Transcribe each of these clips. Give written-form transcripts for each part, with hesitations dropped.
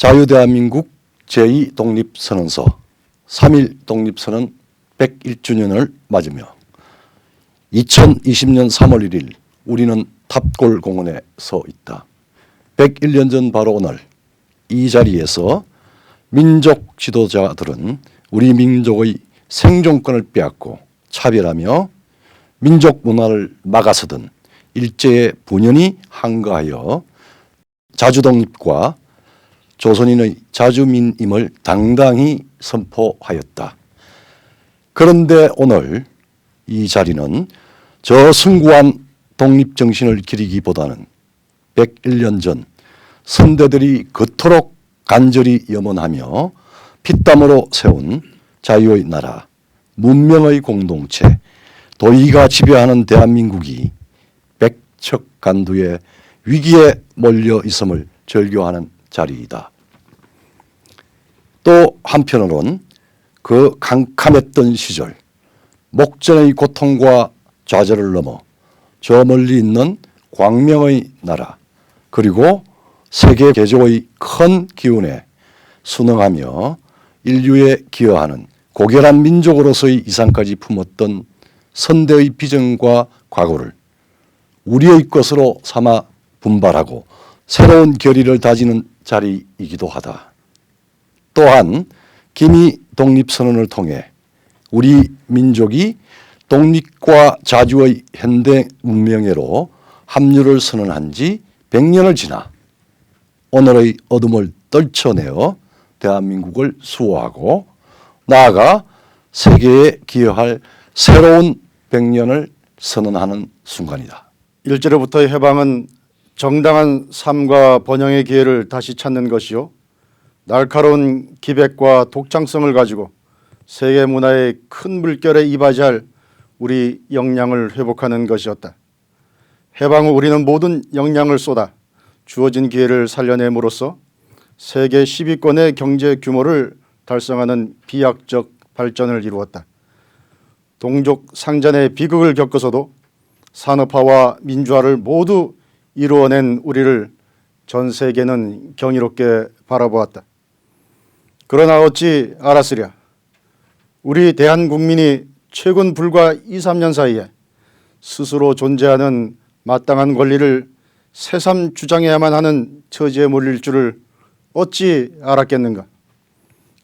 자유대한민국 제2독립선언서 3.1 독립선언 101주년을 맞으며 2020년 3월 1일 우리는 탑골공원에 서 있다. 101년 전 바로 오늘 이 자리에서 민족 지도자들은 우리 민족의 생존권을 빼앗고 차별하며 민족 문화를 막아서든 일제의 분연히 항거하여 자주독립과 조선인의 자주민임을 당당히 선포하였다. 그런데 오늘 이 자리는 저 숭고한 독립정신을 기리기보다는 101년 전 선대들이 그토록 간절히 염원하며 피땀으로 세운 자유의 나라, 문명의 공동체, 도의가 지배하는 대한민국이 백척간두의 위기에 몰려 있음을 절교하는 자리이다. 또 한편으론 그 캄캄했던 시절 목전의 고통과 좌절을 넘어 저 멀리 있는 광명의 나라 그리고 세계 개조의 큰 기운에 순응하며 인류에 기여하는 고결한 민족으로서의 이상까지 품었던 선대의 비전과 과거를 우리의 것으로 삼아 분발하고 새로운 결의를 다지는 자리이기도 하다. 또한 기미 독립선언을 통해 우리 민족이 독립과 자주의 현대 문명회로 합류를 선언한 지 100년을 지나 오늘의 어둠을 떨쳐내어 대한민국을 수호하고 나아가 세계에 기여할 새로운 100년을 선언하는 순간이다. 일제로부터의 해방은 정당한 삶과 번영의 기회를 다시 찾는 것이요, 날카로운 기백과 독창성을 가지고 세계 문화의 큰 물결에 이바지할 우리 역량을 회복하는 것이었다. 해방 후 우리는 모든 역량을 쏟아 주어진 기회를 살려냄으로써 세계 10위권의 경제 규모를 달성하는 비약적 발전을 이루었다. 동족 상잔의 비극을 겪어서도 산업화와 민주화를 모두 이루어낸 우리를 전 세계는 경이롭게 바라보았다. 그러나 어찌 알았으랴. 우리 대한국민이 최근 불과 2, 3년 사이에 스스로 존재하는 마땅한 권리를 새삼 주장해야만 하는 처지에 몰릴 줄을 어찌 알았겠는가.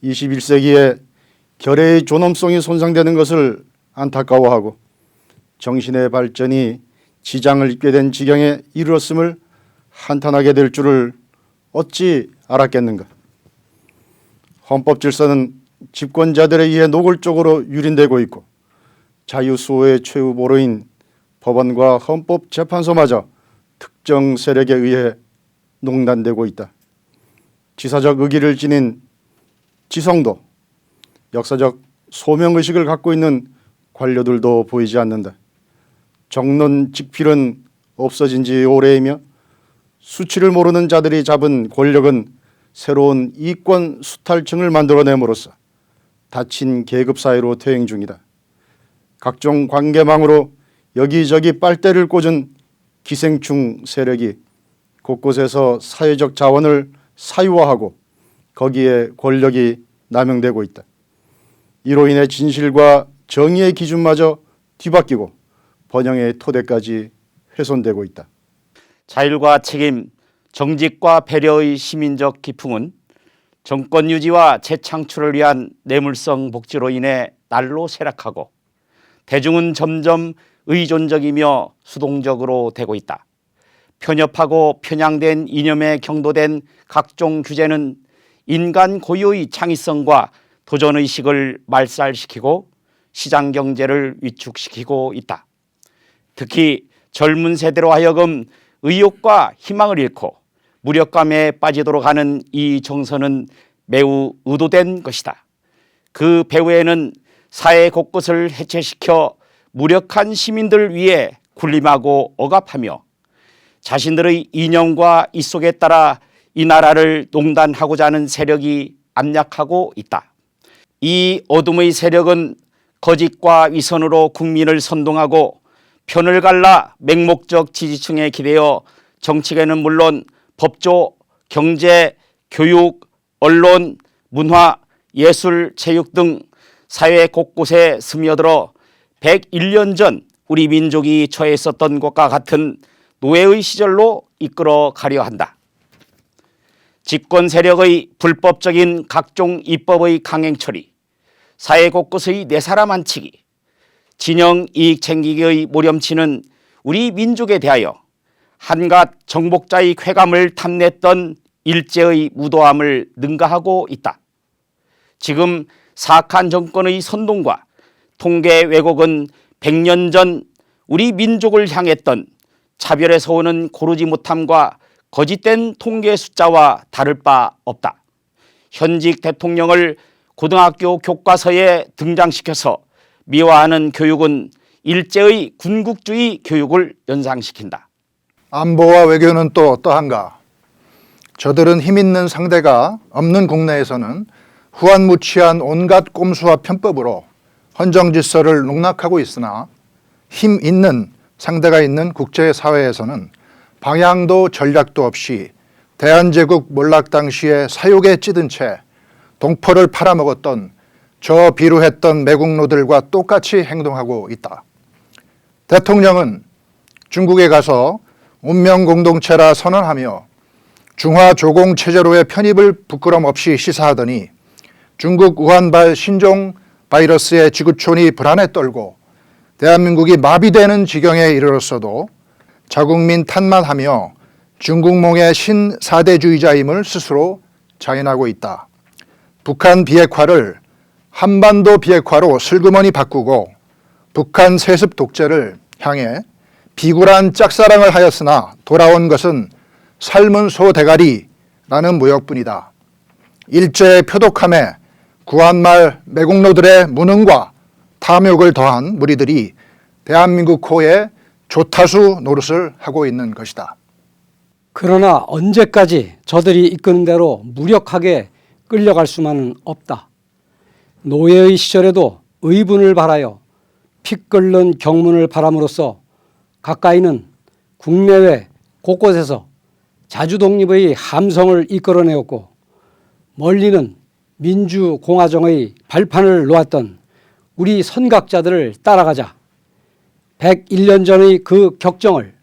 21세기에 결의의 존엄성이 손상되는 것을 안타까워하고 정신의 발전이 지장을 입게 된 지경에 이르렀음을 한탄하게 될 줄을 어찌 알았겠는가. 헌법 질서는 집권자들에 의해 노골적으로 유린되고 있고 자유수호의 최후 보루인 법원과 헌법재판소마저 특정 세력에 의해 농단되고 있다. 지사적 의기를 지닌 지성도 역사적 소명의식을 갖고 있는 관료들도 보이지 않는다. 정론직필은 없어진 지 오래이며 수치를 모르는 자들이 잡은 권력은 새로운 이권 수탈층을 만들어냄으로써 닫힌 계급사회로 퇴행 중이다. 각종 관계망으로 여기저기 빨대를 꽂은 기생충 세력이 곳곳에서 사회적 자원을 사유화하고 거기에 권력이 남용되고 있다. 이로 인해 진실과 정의의 기준마저 뒤바뀌고 번영의 토대까지 훼손되고 있다. 자율과 책임, 정직과 배려의 시민적 기풍은 정권 유지와 재창출을 위한 뇌물성 복지로 인해 날로 쇠락하고 대중은 점점 의존적이며 수동적으로 되고 있다. 편협하고 편향된 이념에 경도된 각종 규제는 인간 고유의 창의성과 도전의식을 말살시키고 시장경제를 위축시키고 있다. 특히 젊은 세대로 하여금 의욕과 희망을 잃고 무력감에 빠지도록 하는 이 정서는 매우 의도된 것이다. 그 배후에는 사회 곳곳을 해체시켜 무력한 시민들 위해 군림하고 억압하며 자신들의 이념과 이속에 따라 이 나라를 농단하고자 하는 세력이 압력하고 있다. 이 어둠의 세력은 거짓과 위선으로 국민을 선동하고 편을 갈라 맹목적 지지층에 기대어 정치계는 물론 법조, 경제, 교육, 언론, 문화, 예술, 체육 등 사회 곳곳에 스며들어 101년 전 우리 민족이 처해 있었던 것과 같은 노예의 시절로 이끌어 가려 한다. 집권 세력의 불법적인 각종 입법의 강행 처리, 사회 곳곳의 내 사람 안치기, 진영 이익 챙기기의 모렴치는 우리 민족에 대하여 한갓 정복자의 쾌감을 탐냈던 일제의 무도함을 능가하고 있다. 지금 사악한 정권의 선동과 통계 왜곡은 100년 전 우리 민족을 향했던 차별에서 오는 고르지 못함과 거짓된 통계 숫자와 다를 바 없다. 현직 대통령을 고등학교 교과서에 등장시켜서 미화하는 교육은 일제의 군국주의 교육을 연상시킨다. 안보와 외교는 또 어떠한가? 저들은 힘있는 상대가 없는 국내에서는 후한무치한 온갖 꼼수와 편법으로 헌정질서를 농락하고 있으나 힘 있는 상대가 있는 국제사회에서는 방향도 전략도 없이 대한제국 몰락 당시에 사욕에 찌든 채 동포를 팔아먹었던 저 비루했던 매국노들과 똑같이 행동하고 있다. 대통령은 중국에 가서 운명공동체라 선언하며 중화조공체제로의 편입을 부끄럼 없이 시사하더니 중국 우한발 신종 바이러스의 지구촌이 불안에 떨고 대한민국이 마비되는 지경에 이르렀어도 자국민 탓만 하며 중국몽의 신사대주의자임을 스스로 자인하고 있다. 북한 비핵화를 한반도 비핵화로 슬그머니 바꾸고 북한 세습 독재를 향해 비굴한 짝사랑을 하였으나 돌아온 것은 삶은 소 대가리라는 무역뿐이다. 일제의 표독함에 구한말 매국노들의 무능과 탐욕을 더한 무리들이 대한민국 호에 조타수 노릇을 하고 있는 것이다. 그러나 언제까지 저들이 이끄는 대로 무력하게 끌려갈 수만은 없다. 노예의 시절에도 의분을 바라여 피 끓는 경문을 바람으로써 가까이는 국내외 곳곳에서 자주독립의 함성을 이끌어내었고 멀리는 민주공화정의 발판을 놓았던 우리 선각자들을 따라가자 101년 전의 그 격정을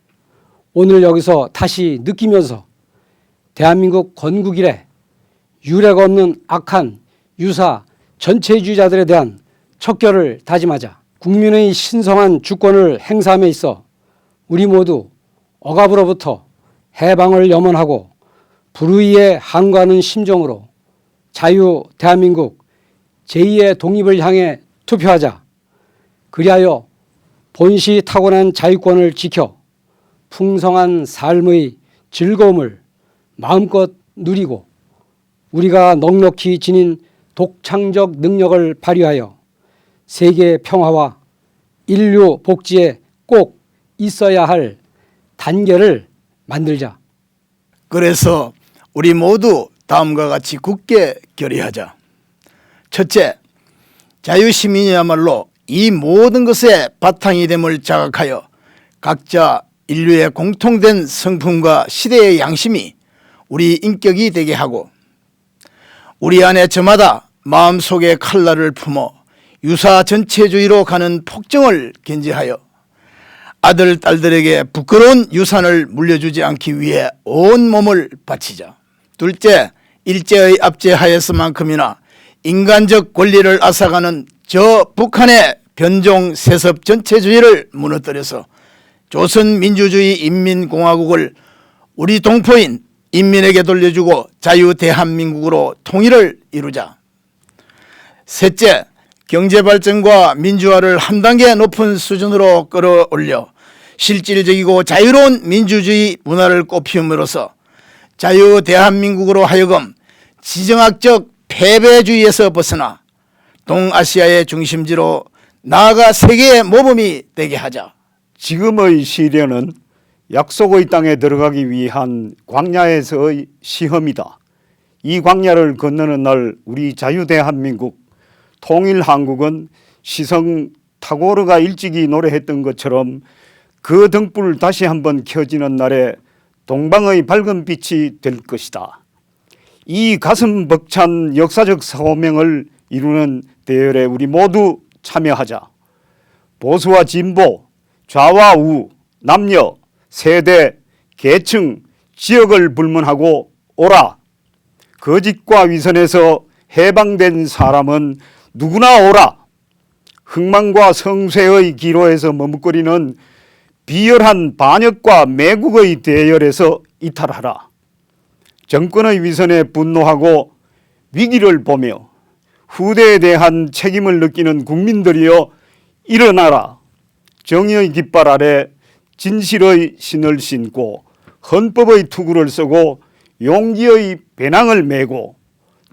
오늘 여기서 다시 느끼면서 대한민국 건국 이래 유례가 없는 악한 유사 전체주의자들에 대한 척결을 다짐하자. 국민의 신성한 주권을 행사함에 있어 우리 모두 억압으로부터 해방을 염원하고 불의에 항거하는 심정으로 자유 대한민국 제2의 독립을 향해 투표하자. 그리하여 본시 타고난 자유권을 지켜 풍성한 삶의 즐거움을 마음껏 누리고 우리가 넉넉히 지닌 독창적 능력을 발휘하여 세계 평화와 인류 복지에 꼭 있어야 할 단계를 만들자. 그래서 우리 모두 다음과 같이 굳게 결의하자. 첫째, 자유시민이야말로 이 모든 것의 바탕이 됨을 자각하여 각자 인류의 공통된 성품과 시대의 양심이 우리 인격이 되게 하고 우리 안에 저마다 마음속에 칼날을 품어 유사 전체주의로 가는 폭정을 견제하여 아들, 딸들에게 부끄러운 유산을 물려주지 않기 위해 온 몸을 바치자. 둘째, 일제의 압제하에서만큼이나 인간적 권리를 앗아가는 저 북한의 변종 세습 전체주의를 무너뜨려서 조선민주주의 인민공화국을 우리 동포인 인민에게 돌려주고 자유 대한민국으로 통일을 이루자. 셋째, 경제발전과 민주화를 한 단계 높은 수준으로 끌어올려 실질적이고 자유로운 민주주의 문화를 꽃피움으로써 자유 대한민국으로 하여금 지정학적 패배주의에서 벗어나 동아시아의 중심지로 나아가 세계의 모범이 되게 하자. 지금의 시련은 약속의 땅에 들어가기 위한 광야에서의 시험이다. 이 광야를 건너는 날 우리 자유대한민국 통일한국은 시성 타고르가 일찍이 노래했던 것처럼 그 등불 다시 한번 켜지는 날에 동방의 밝은 빛이 될 것이다. 이 가슴 벅찬 역사적 사명을 이루는 대열에 우리 모두 참여하자. 보수와 진보, 좌와 우, 남녀, 세대, 계층, 지역을 불문하고 오라. 거짓과 위선에서 해방된 사람은 누구나 오라. 흥망과 성쇠의 기로에서 머뭇거리는 비열한 반역과 매국의 대열에서 이탈하라. 정권의 위선에 분노하고 위기를 보며 후대에 대한 책임을 느끼는 국민들이여 일어나라. 정의의 깃발 아래 진실의 신을 신고 헌법의 투구를 쓰고 용기의 배낭을 메고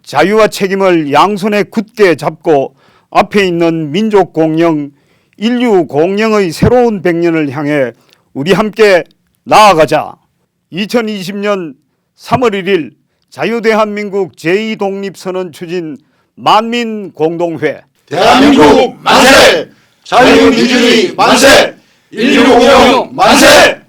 자유와 책임을 양손에 굳게 잡고 앞에 있는 민족 공영, 인류 공영의 새로운 100년을 향해 우리 함께 나아가자. 2020년 3월 1일 자유대한민국 제2독립선언 추진 만민공동회 대한민국 만세! 자유민주주의 만세! 인류 공영 만세!